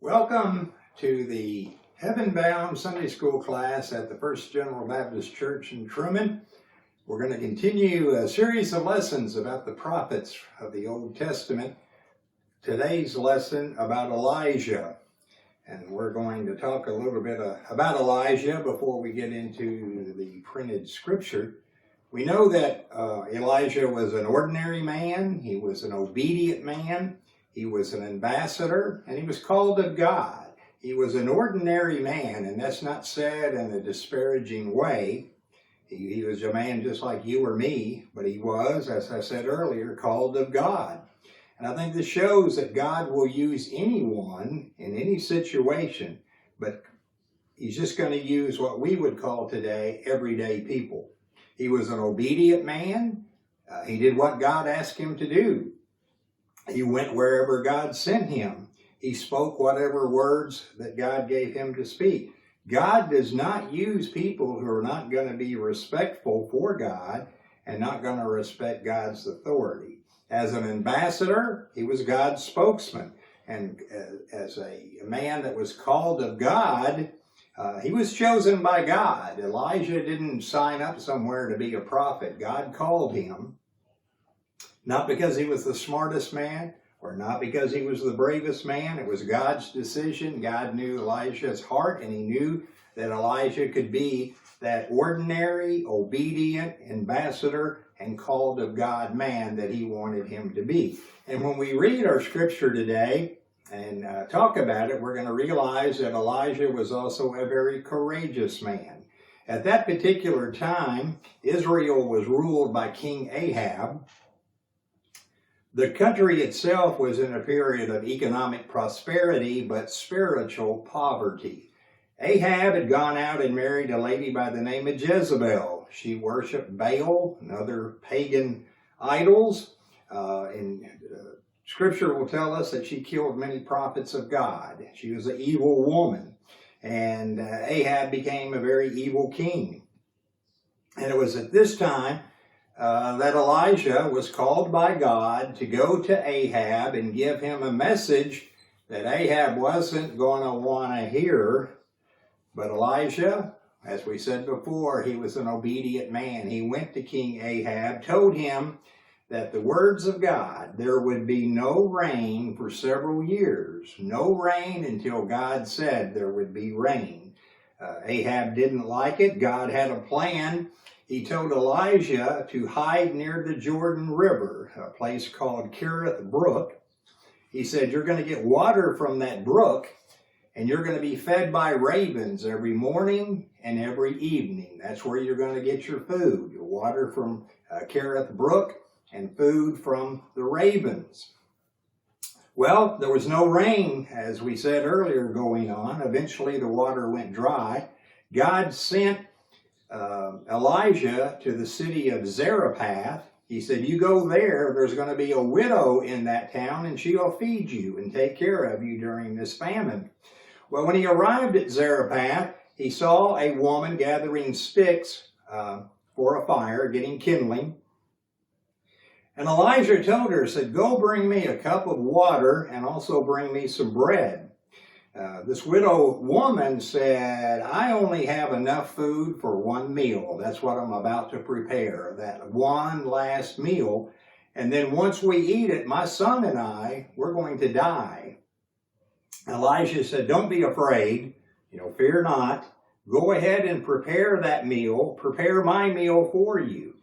Welcome to the Heaven Bound Sunday School class at the First General Baptist Church in Truman. We're going to continue a series of lessons about the prophets of the Old Testament. Today's lesson about Elijah. And we're going to talk a little bit about Elijah before we get into the printed scripture. We know that Elijah was an ordinary man. He was an obedient man. He was an ambassador, and he was called of God. He was an ordinary man, and that's not said in a disparaging way. He was a man just like you or me, but he was, as I said earlier, called of God. And I think this shows that God will use anyone in any situation, but he's just going to use what we would call today everyday people. He was an obedient man. He did what God asked him to do. He went wherever God sent him. He spoke whatever words that God gave him to speak. God does not use people who are not going to be respectful for God and not going to respect God's authority. As an ambassador, he was God's spokesman. And as a man that was called of God, he was chosen by God. Elijah didn't sign up somewhere to be a prophet. God called him. Not because he was the smartest man or not because he was the bravest man. It was God's decision. God knew Elijah's heart, and he knew that Elijah could be that ordinary, obedient ambassador and called of God man that he wanted him to be. And when we read our scripture today and talk about it, we're going to realize that Elijah was also a very courageous man. At that particular time, Israel was ruled by King Ahab. The country itself was in a period of economic prosperity, but spiritual poverty. Ahab had gone out and married a lady by the name of Jezebel. She worshiped Baal and other pagan idols. Scripture will tell us that she killed many prophets of God. She was an evil woman. And Ahab became a very evil king. And it was at this time that Elijah was called by God to go to Ahab and give him a message that Ahab wasn't going to want to hear. But Elijah, as we said before, he was an obedient man. He went to King Ahab, told him that the words of God, there would be no rain for several years. No rain until God said there would be rain. Ahab didn't like it. God had a plan. He told Elijah to hide near the Jordan River, a place called Kerith Brook. He said, you're going to get water from that brook, and you're going to be fed by ravens every morning and every evening. That's where you're going to get your food, your water from Kerith Brook and food from the ravens. Well, there was no rain, as we said earlier, going on. Eventually, the water went dry. God sent Elijah to the city of Zarephath. He said, you go there, there's going to be a widow in that town, and she'll feed you and take care of you during this famine. Well, when he arrived at Zarephath, he saw a woman gathering sticks for a fire, getting kindling. And Elijah told her, said, go bring me a cup of water and also bring me some bread. This widow woman said, I only have enough food for one meal. That's what I'm about to prepare, that one last meal. And then once we eat it, my son and I, we're going to die. Elijah said, don't be afraid, fear not. Go ahead and prepare that meal. Prepare my meal for you.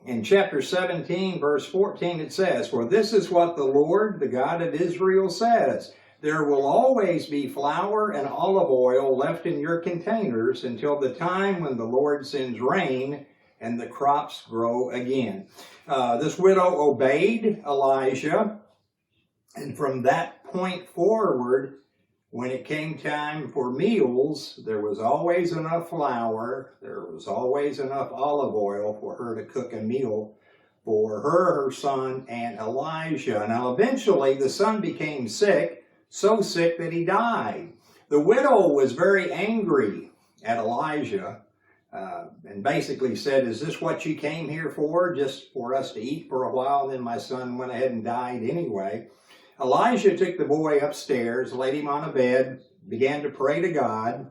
In chapter 17, verse 14, it says, for this is what the Lord, the God of Israel, says. There will always be flour and olive oil left in your containers until the time when the Lord sends rain and the crops grow again. This widow obeyed Elijah, and from that point forward, when it came time for meals, there was always enough flour, there was always enough olive oil for her to cook a meal for her son, and Elijah. Now eventually the son became sick, so sick that he died. The widow was very angry at Elijah and basically said, is this what you came here for, just for us to eat for a while? Then my son went ahead and died anyway. Elijah took the boy upstairs, laid him on a bed, began to pray to God.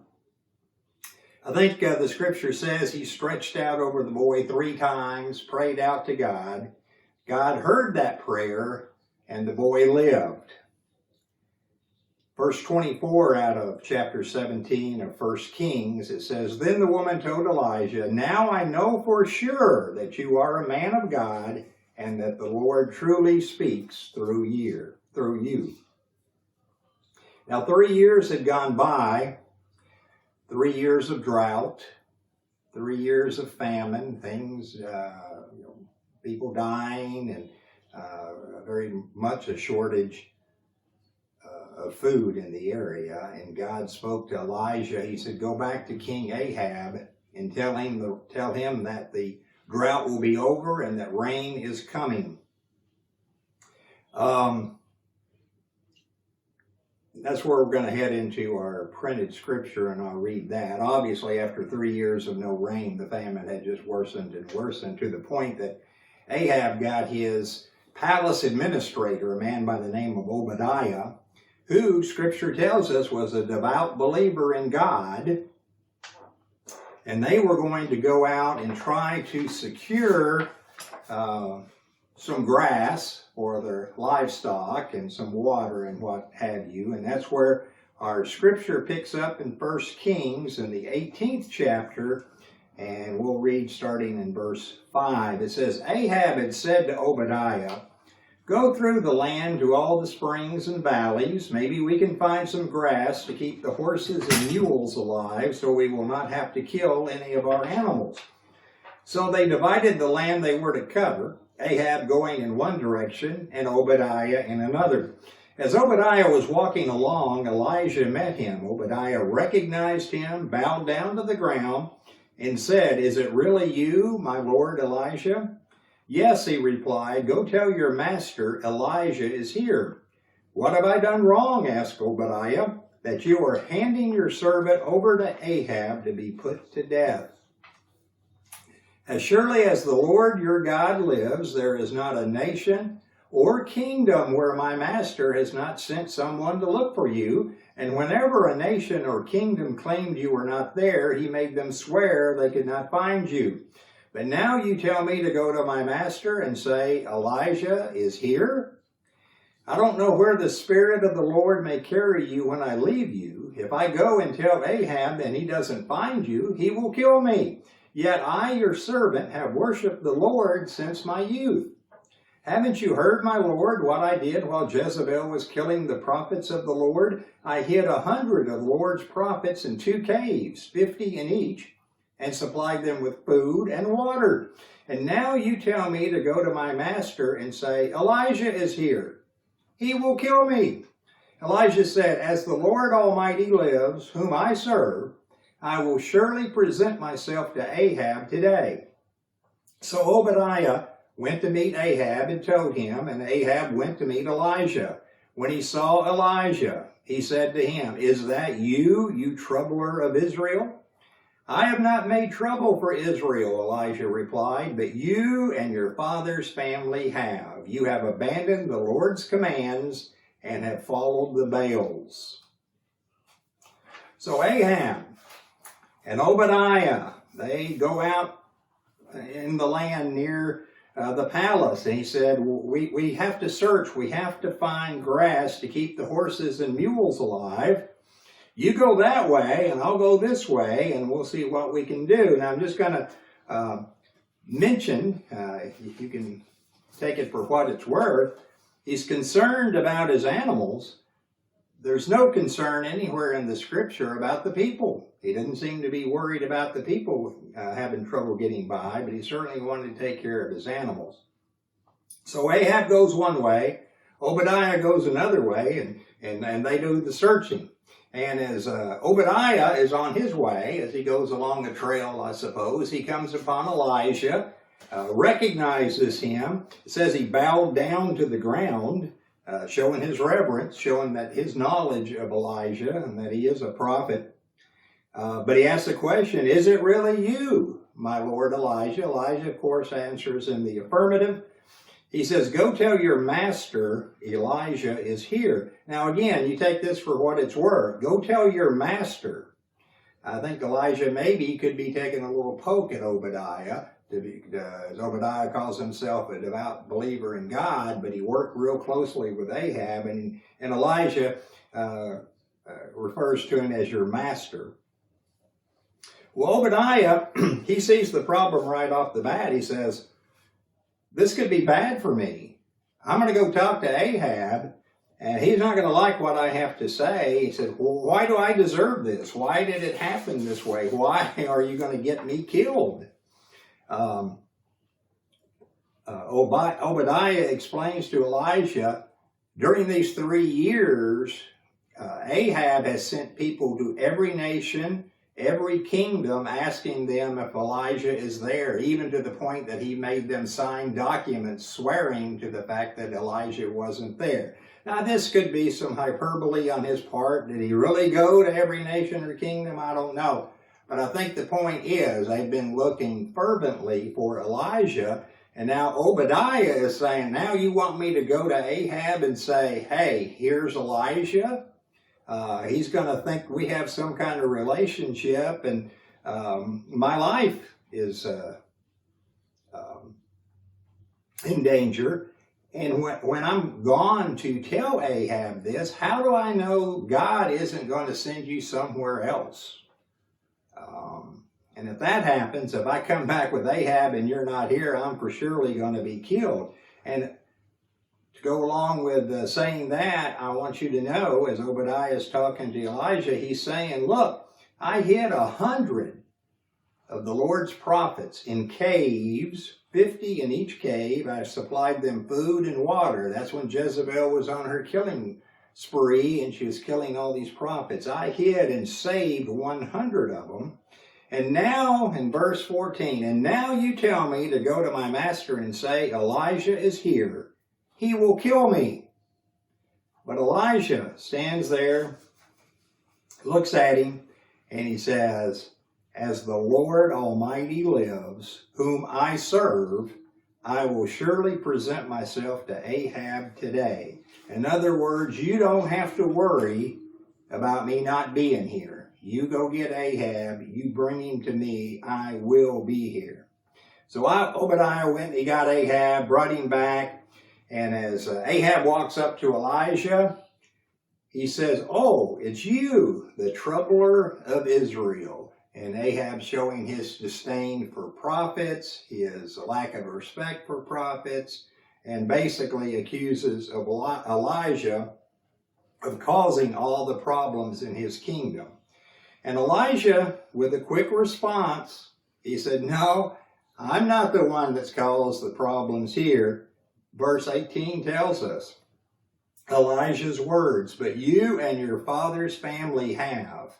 I think the scripture says he stretched out over the boy 3 times, prayed out to God. God heard that prayer, and the boy lived. Verse 24 out of chapter 17 of 1 Kings, it says, "Then the woman told Elijah, 'Now I know for sure that you are a man of God, and that the Lord truly speaks through you. Now 3 years had gone by, 3 years of drought, 3 years of famine, people dying, and very much a shortage of food in the area. And God spoke to Elijah. He said, "Go back to King Ahab and tell him that the drought will be over and that rain is coming." That's where we're going to head into our printed scripture, and I'll read that. Obviously, after 3 years of no rain, the famine had just worsened and worsened, to the point that Ahab got his palace administrator, a man by the name of Obadiah, who scripture tells us was a devout believer in God. And they were going to go out and try to secure some grass for their livestock and some water and what have you. And that's where our scripture picks up in 1 Kings in the 18th chapter, and we'll read starting in verse 5. It says, "Ahab had said to Obadiah, 'Go through the land to all the springs and valleys. Maybe we can find some grass to keep the horses and mules alive, so we will not have to kill any of our animals.' So they divided the land they were to cover, Ahab going in one direction and Obadiah in another. As Obadiah was walking along, Elijah met him. Obadiah recognized him, bowed down to the ground, and said, 'Is it really you, my lord Elijah?' 'Yes,' he replied. 'Go tell your master Elijah is here.' 'What have I done wrong?' asked Obadiah, 'that you are handing your servant over to Ahab to be put to death? As surely as the Lord your God lives, there is not a nation or kingdom where my master has not sent someone to look for you. And whenever a nation or kingdom claimed you were not there, he made them swear they could not find you. But now you tell me to go to my master and say, Elijah is here? I don't know where the Spirit of the Lord may carry you when I leave you. If I go and tell Ahab and he doesn't find you, he will kill me. Yet I, your servant, have worshipped the Lord since my youth. Haven't you heard, my Lord, what I did while Jezebel was killing the prophets of the Lord? I hid 100 of the Lord's prophets in 2 caves, 50 in each, and supplied them with food and water. And now you tell me to go to my master and say, Elijah is here. He will kill me. Elijah said, As the Lord Almighty lives, whom I serve, I will surely present myself to Ahab today. So Obadiah went to meet Ahab and told him, and Ahab went to meet Elijah. When he saw Elijah, he said to him, Is that you, you troubler of Israel? I have not made trouble for Israel, Elijah replied, but you and your father's family have. You have abandoned the Lord's commands and have followed the Baals. So Ahab and Obadiah, they go out in the land near the palace, and he said, we have to search, we have to find grass to keep the horses and mules alive. You go that way, and I'll go this way, and we'll see what we can do. Now, I'm just going to mention, you can take it for what it's worth, he's concerned about his animals. There's no concern anywhere in the scripture about the people. He didn't seem to be worried about the people having trouble getting by, but he certainly wanted to take care of his animals. So Ahab goes one way, Obadiah goes another way, and they do the searching. And as Obadiah is on his way, as he goes along the trail, I suppose, he comes upon Elijah, recognizes him. It says he bowed down to the ground, showing his reverence, showing that his knowledge of Elijah and that he is a prophet. But he asks the question, is it really you, my Lord Elijah? Elijah, of course, answers in the affirmative. He says, go tell your master Elijah is here. Now again, you take this for what it's worth. Go tell your master. I think Elijah maybe could be taking a little poke at Obadiah. Obadiah calls himself a devout believer in God, but he worked real closely with Ahab, and Elijah refers to him as your master. Well, Obadiah, he sees the problem right off the bat. He says, this could be bad for me. I'm going to go talk to Ahab, and he's not going to like what I have to say. He said, well, why do I deserve this? Why did it happen this way? Why are you going to get me killed? Obadiah explains to Elijah, during these 3 years, Ahab has sent people to every nation, every kingdom, asking them if Elijah is there, even to the point that he made them sign documents swearing to the fact that Elijah wasn't there. Now, this could be some hyperbole on his part. Did he really go to every nation or kingdom? I don't know. But I think the point is, they've been looking fervently for Elijah, and now Obadiah is saying, now you want me to go to Ahab and say, hey, here's Elijah? He's going to think we have some kind of relationship, and my life is in danger. And when I'm gone to tell Ahab this, how do I know God isn't going to send you somewhere else? And if that happens, if I come back with Ahab and you're not here, I'm for surely going to be killed. And to go along with saying that, I want you to know, as Obadiah is talking to Elijah, he's saying, look, I hid 100 of the Lord's prophets in caves, 50 in each cave. I supplied them food and water. That's when Jezebel was on her killing spree and she was killing all these prophets. I hid and saved 100 of them. And now, in verse 14, and now you tell me to go to my master and say, Elijah is here. He will kill me. But Elijah stands there, looks at him, and he says, as the Lord Almighty lives, whom I serve, I will surely present myself to Ahab today. In other words, you don't have to worry about me not being here. You go get Ahab, you bring him to me, I will be here. So Obadiah went and he got Ahab, brought him back, and as Ahab walks up to Elijah, he says, oh, it's you, the troubler of Israel. And Ahab, showing his disdain for prophets, his lack of respect for prophets, and basically accuses of Elijah of causing all the problems in his kingdom. And Elijah, with a quick response, he said, no, I'm not the one that's caused the problems here. Verse 18 tells us, Elijah's words, but you and your father's family have.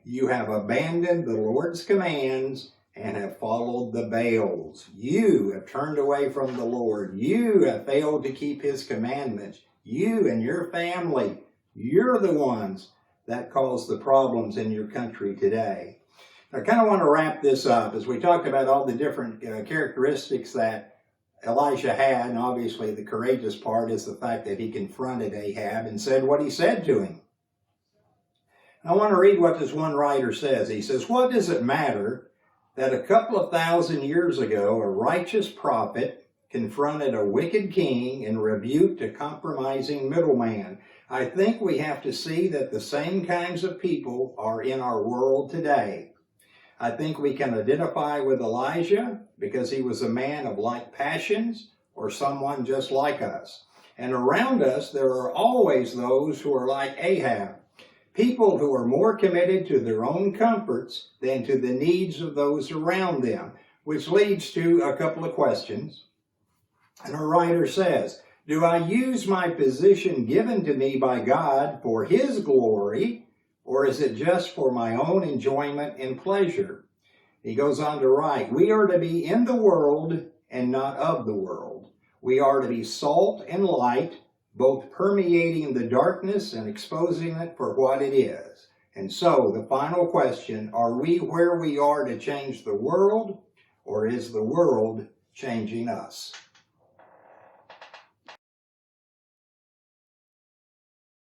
You have abandoned the Lord's commands and have followed the Baals. You have turned away from the Lord. You have failed to keep his commandments. You and your family, you're the ones that caused the problems in your country today. I kind of want to wrap this up as we talked about all the different characteristics that Elijah had, and obviously the courageous part is the fact that he confronted Ahab and said what he said to him. I want to read what this one writer says. He says, what does it matter that a couple of thousand years ago a righteous prophet confronted a wicked king and rebuked a compromising middleman? I think we have to see that the same kinds of people are in our world today. I think we can identify with Elijah because he was a man of like passions or someone just like us. And around us, there are always those who are like Ahab, people who are more committed to their own comforts than to the needs of those around them, which leads to a couple of questions. And our writer says, do I use my position given to me by God for his glory, or is it just for my own enjoyment and pleasure? He goes on to write, we are to be in the world and not of the world. We are to be salt and light, both permeating the darkness and exposing it for what it is. And so, the final question, are we where we are to change the world, or is the world changing us?